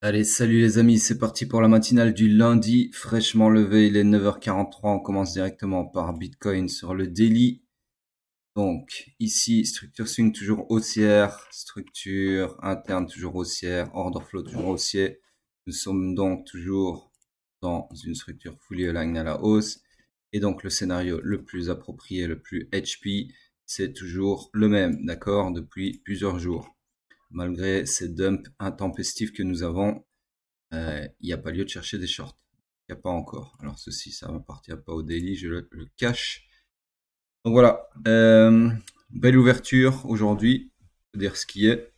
Allez, salut les amis, c'est parti pour la matinale du lundi, fraîchement levé, il est 9h43, on commence directement par Bitcoin sur le daily. Donc ici, structure swing toujours haussière, structure interne toujours haussière, order flow toujours haussier. Nous sommes donc toujours dans une structure fully aligned à la hausse. Et donc le scénario le plus approprié, le plus HP, c'est toujours le même, d'accord, depuis plusieurs jours. Malgré ces dumps intempestifs que nous avons, il n'y a pas lieu de chercher des shorts. Il n'y a pas encore. Alors ceci, ça m'appartient pas au daily, je le cache. Donc voilà, belle ouverture aujourd'hui, faut dire ce qui est.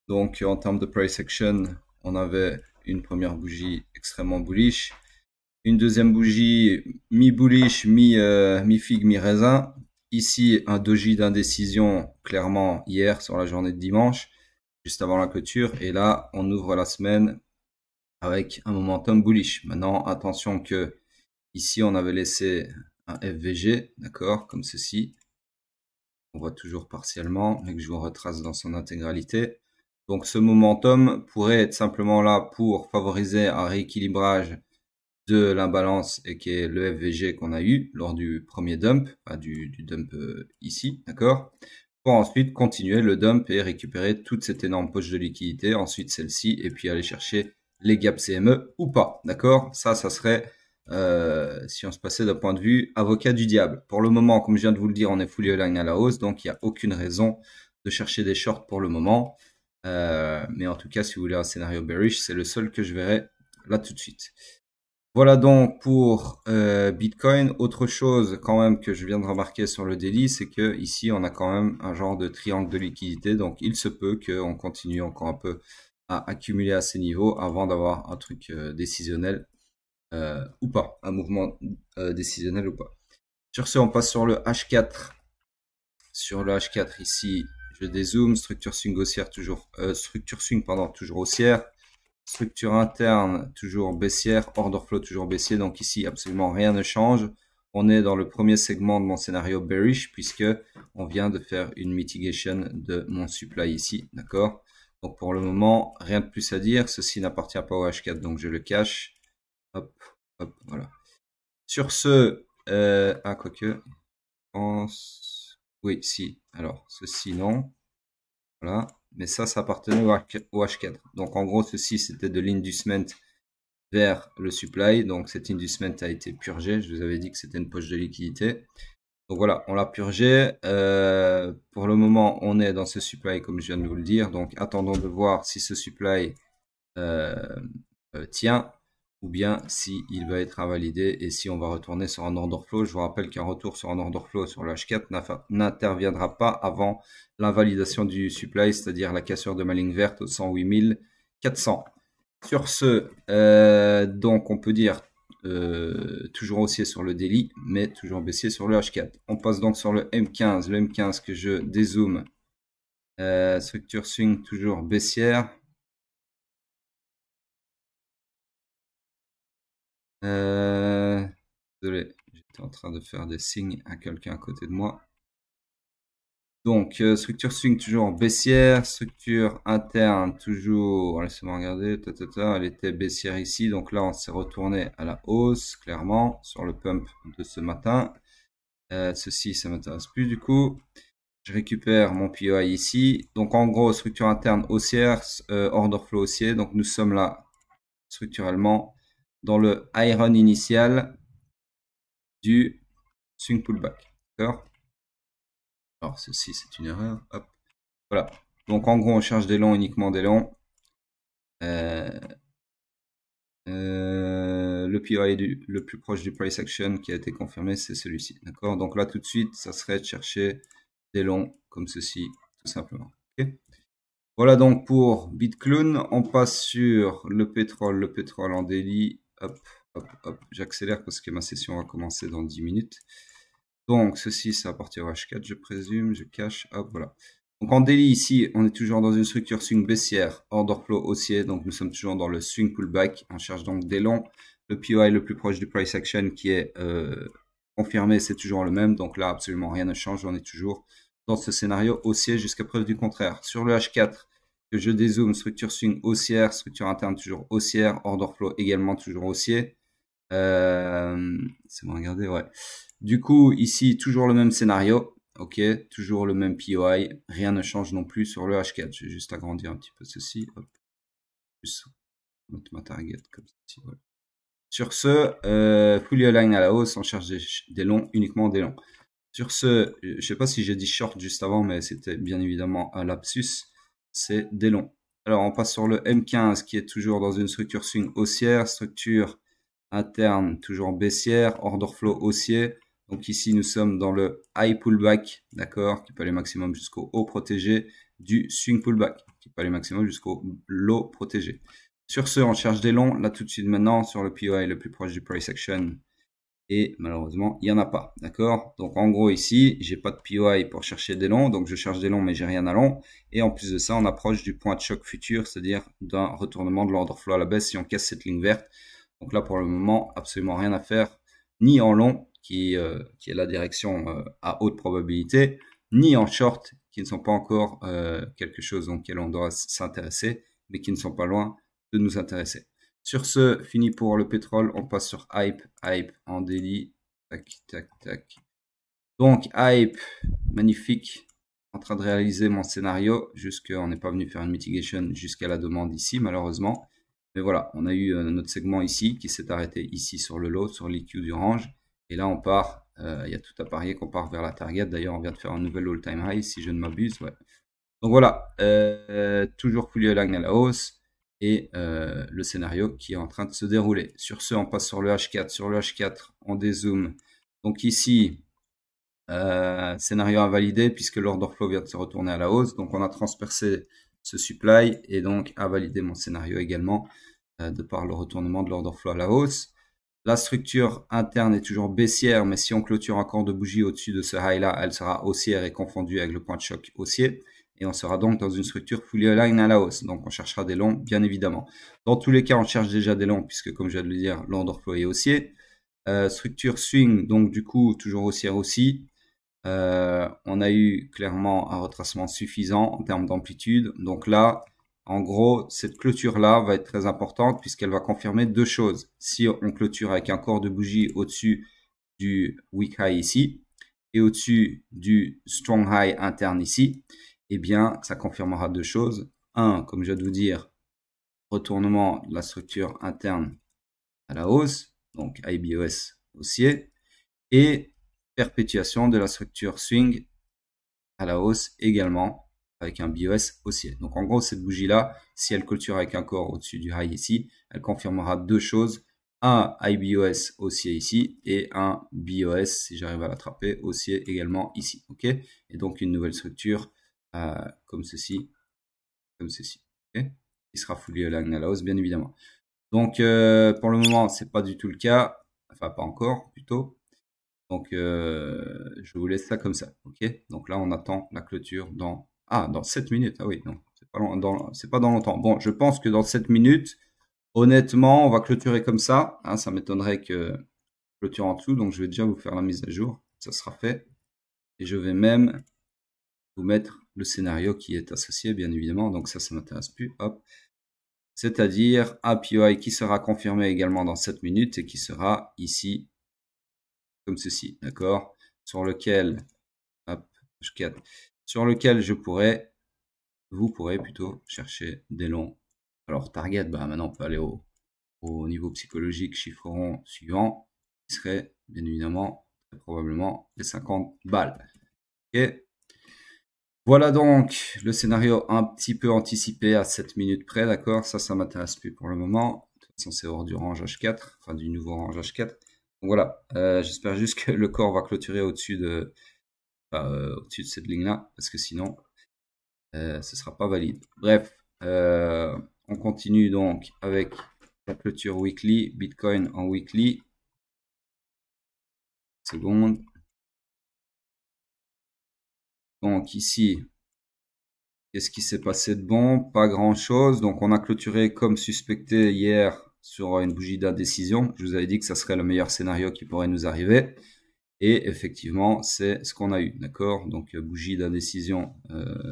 Donc en termes de price action, on avait une première bougie extrêmement bullish, une deuxième bougie mi-bullish, mi-figue, mi-raisin. Ici, un doji d'indécision clairement hier sur la journée de dimanche, juste avant la clôture. Et là, on ouvre la semaine avec un momentum bullish. Maintenant, attention que ici, on avait laissé un FVG, d'accord, comme ceci. On voit toujours partiellement, mais que je vous retrace dans son intégralité. Donc, ce momentum pourrait être simplement là pour favoriser un rééquilibrage de l'imbalance et qui est le FVG qu'on a eu lors du premier dump, du dump ici, d'accord, pour ensuite continuer le dump et récupérer toute cette énorme poche de liquidité, ensuite celle-ci, et puis aller chercher les gaps CME ou pas, d'accord. Ça serait si on se passait d'un point de vue avocat du diable. Pour le moment, comme je viens de vous le dire, on est fully aligned à la hausse, donc il n'y a aucune raison de chercher des shorts pour le moment. Mais en tout cas, si vous voulez un scénario bearish, c'est le seul que je verrai là tout de suite. Voilà donc pour Bitcoin. Autre chose quand même que je viens de remarquer sur le daily, c'est que ici on a quand même un genre de triangle de liquidité. Donc il se peut qu'on continue encore un peu à accumuler à ces niveaux avant d'avoir un truc décisionnel ou pas, un mouvement décisionnel ou pas. Sur ce, on passe sur le H4. Sur le H4 ici, je dézoome, structure swing haussière toujours, toujours haussière. Structure interne toujours baissière, order flow toujours baissier, donc ici absolument rien ne change. On est dans le premier segment de mon scénario bearish puisque on vient de faire une mitigation de mon supply ici, d'accord. Donc pour le moment, rien de plus à dire, ceci n'appartient pas au H4 donc je le cache. Hop, hop, voilà. Sur ce, quoique, je pense, oui, si, alors ceci non, voilà. Mais ça appartenait au H4. Donc en gros, ceci c'était de l'inducement vers le supply. Donc cet inducement a été purgé. Je vous avais dit que c'était une poche de liquidité. Donc voilà, on l'a purgé. Pour le moment, on est dans ce supply comme je viens de vous le dire. Donc attendons de voir si ce supply tient ou bien si il va être invalidé et si on va retourner sur un order flow. Je vous rappelle qu'un retour sur un order flow sur le H4 n'interviendra pas avant l'invalidation du supply, c'est-à-dire la cassure de ma ligne verte au 108 400. Sur ce, donc on peut dire toujours haussier sur le daily, mais toujours baissier sur le H4. On passe donc sur le M15, le M15 que je dézoome. Structure swing toujours baissière. Désolé, j'étais en train de faire des signes à quelqu'un à côté de moi. Donc, structure swing toujours baissière, structure interne toujours, laissez-moi regarder, elle était baissière ici, donc là on s'est retourné à la hausse, clairement, sur le pump de ce matin. Ceci, ça m'intéresse plus du coup. Je récupère mon POI ici, donc en gros, structure interne haussière, order flow haussier, donc nous sommes là, structurellement, dans le iron initial du swing pullback, d'accord? Alors ceci c'est une erreur, hop, voilà. Donc en gros on cherche des longs, uniquement des longs. Le POI le plus proche du price action qui a été confirmé c'est celui-ci, d'accord? Donc là tout de suite ça serait de chercher des longs comme ceci tout simplement. Okay, voilà donc pour BitClown. On passe sur le pétrole en daily. Hop, hop, hop, j'accélère parce que ma session va commencer dans 10 minutes. Donc, ceci, ça va partir au H4, je présume, je cache, hop, voilà. Donc, en daily, ici, on est toujours dans une structure swing baissière, order flow haussier, donc nous sommes toujours dans le swing pullback. On cherche donc des longs. Le POI le plus proche du price action qui est confirmé, c'est toujours le même. Donc là, absolument rien ne change, on est toujours dans ce scénario haussier jusqu'à preuve du contraire. Sur le H4, que je dézoome, structure swing haussière, structure interne toujours haussière, order flow également toujours haussier. C'est bon, regardez, ouais. Du coup, ici, toujours le même scénario. Ok, toujours le même POI. Rien ne change non plus sur le H4. Je vais juste agrandir un petit peu ceci. Hop. Plus mettre ma target comme ceci. Voilà. Sur ce, fully align à la hausse, on cherche des longs, uniquement des longs. Sur ce, je sais pas si j'ai dit short juste avant, mais c'était bien évidemment un lapsus. C'est des longs. Alors, on passe sur le M15 qui est toujours dans une structure swing haussière, structure interne toujours baissière, order flow haussier. Donc ici, nous sommes dans le high pullback, d'accord, qui peut aller maximum jusqu'au haut protégé du swing pullback, qui peut aller maximum jusqu'au low protégé. Sur ce, on cherche des longs, là tout de suite maintenant, sur le POI le plus proche du price action. Et malheureusement, il n'y en a pas, d'accord. Donc en gros ici, j'ai pas de POI pour chercher des longs, donc je cherche des longs mais j'ai rien à long. Et en plus de ça, on approche du point de choc futur, c'est-à-dire d'un retournement de l'order flow à la baisse si on casse cette ligne verte. Donc là, pour le moment, absolument rien à faire, ni en long, qui est la direction à haute probabilité, ni en short, qui ne sont pas encore quelque chose auquel on doit s'intéresser, mais qui ne sont pas loin de nous intéresser. Sur ce, fini pour le pétrole, on passe sur hype en daily, tac, tac, tac. Donc, hype, magnifique, en train de réaliser mon scénario, jusqu'on n'est pas venu faire une mitigation jusqu'à la demande ici, malheureusement. Mais voilà, on a eu notre segment ici qui s'est arrêté ici sur le low, sur l'EQ du range. Et là, on part, il y a tout à parier qu'on part vers la target. D'ailleurs, on vient de faire un nouvel all-time high, si je ne m'abuse. Ouais. Donc voilà, toujours fully aligned à la hausse. Et le scénario qui est en train de se dérouler. Sur ce, on passe sur le H4. Sur le H4, on dézoome. Donc ici, scénario invalidé puisque l'order flow vient de se retourner à la hausse. Donc on a transpercé ce supply et donc a validé mon scénario également de par le retournement de l'order flow à la hausse. La structure interne est toujours baissière, mais si on clôture encore de bougies au-dessus de ce high-là, elle sera haussière et confondue avec le point de choc haussier. Et on sera donc dans une structure fully aligned à la hausse. Donc on cherchera des longs, bien évidemment. Dans tous les cas, on cherche déjà des longs, puisque comme je viens de le dire, l'order flow est haussier. Structure swing, donc du coup, toujours haussière aussi. On a eu clairement un retracement suffisant en termes d'amplitude. Donc là, en gros, cette clôture-là va être très importante puisqu'elle va confirmer deux choses. Si on clôture avec un corps de bougie au-dessus du weak high ici et au-dessus du strong high interne ici, eh bien, ça confirmera deux choses. Un, comme je viens de vous dire, retournement de la structure interne à la hausse, donc IBOS haussier, et perpétuation de la structure swing à la hausse également avec un BOS haussier. Donc en gros, cette bougie-là, si elle clôture avec un corps au-dessus du high ici, elle confirmera deux choses. Un IBOS haussier ici et un BOS, si j'arrive à l'attraper, haussier également ici. Ok. Et donc une nouvelle structure comme ceci, okay, qui sera fully aligned à la hausse, bien évidemment. Donc pour le moment, c'est pas du tout le cas, enfin pas encore plutôt. Donc je vous laisse ça comme ça, ok. Donc là, on attend la clôture dans 7 minutes. Ah oui, non, c'est pas dans longtemps. Bon, je pense que dans 7 minutes, honnêtement, on va clôturer comme ça. Hein, ça m'étonnerait que clôture en dessous. Donc je vais déjà vous faire la mise à jour. Ça sera fait. Et je vais même vous mettre le scénario qui est associé, bien évidemment. Donc ça m'intéresse plus. Hop. C'est-à-dire un POI qui sera confirmé également dans 7 minutes et qui sera ici, comme ceci, d'accord, sur lequel, hop, H4, sur lequel vous pourrez plutôt chercher des longs. Alors, target, bah, maintenant, on peut aller au niveau psychologique, chiffre rond suivant, qui serait, bien évidemment, très probablement les 50 balles. Ok. Voilà donc le scénario un petit peu anticipé à 7 minutes près, d'accord. Ça m'intéresse plus pour le moment. De toute façon, c'est hors du range H4, enfin du nouveau range H4. Donc voilà, j'espère juste que le corps va clôturer au-dessus de cette ligne-là, parce que sinon, ce sera pas valide. Bref, on continue donc avec la clôture weekly, Bitcoin en weekly. Seconde. Donc ici, qu'est-ce qui s'est passé de bon? Pas grand-chose. Donc on a clôturé comme suspecté hier sur une bougie d'indécision. Je vous avais dit que ça serait le meilleur scénario qui pourrait nous arriver. Et effectivement, c'est ce qu'on a eu, d'accord? Donc bougie d'indécision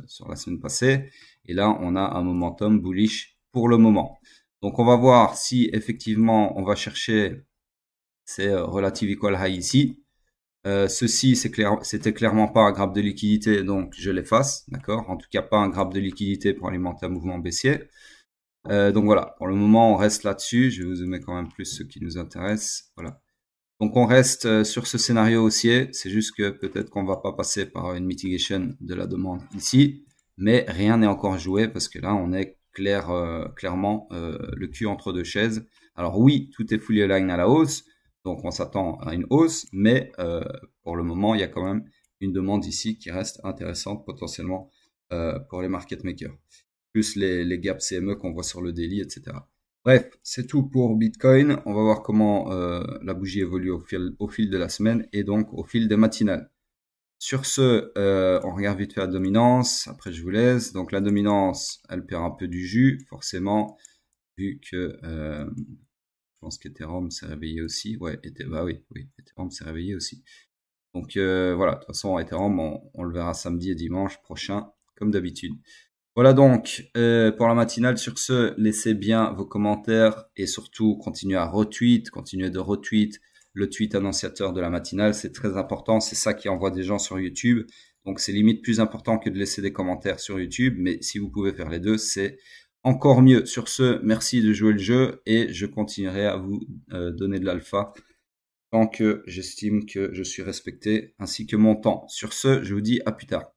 sur la semaine passée. Et là, on a un momentum bullish pour le moment. Donc, on va voir si effectivement, on va chercher ces relative equal high ici. Ceci, c'était clairement pas un graphe de liquidité, donc je l'efface, d'accord? En tout cas, pas un graphe de liquidité pour alimenter un mouvement baissier. Donc voilà, pour le moment, on reste là-dessus. Je vais vous zoomer quand même plus ce qui nous intéresse. Voilà. Donc on reste sur ce scénario haussier. C'est juste que peut-être qu'on va pas passer par une mitigation de la demande ici, mais rien n'est encore joué parce que là, on est clairement le cul entre deux chaises. Alors oui, tout est fully aligned à la hausse. Donc on s'attend à une hausse, mais pour le moment, il y a quand même une demande ici qui reste intéressante potentiellement pour les market makers. Plus les gaps CME qu'on voit sur le daily, etc. Bref, c'est tout pour Bitcoin. On va voir comment la bougie évolue au fil de la semaine et donc au fil des matinales. Sur ce, on regarde vite fait la dominance. Après, je vous laisse. Donc la dominance, elle perd un peu du jus, forcément, vu que je pense qu'Ethereum s'est réveillé aussi. Ouais, bah oui, Ethereum s'est réveillé aussi. Donc voilà, de toute façon, Ethereum, on le verra samedi et dimanche prochain, comme d'habitude. Voilà donc pour la matinale. Sur ce, laissez bien vos commentaires et surtout continuez de retweet le tweet annonciateur de la matinale. C'est très important, c'est ça qui envoie des gens sur YouTube. Donc c'est limite plus important que de laisser des commentaires sur YouTube, mais si vous pouvez faire les deux, c'est encore mieux. Sur ce, merci de jouer le jeu et je continuerai à vous donner de l'alpha tant que j'estime que je suis respecté ainsi que mon temps. Sur ce, je vous dis à plus tard.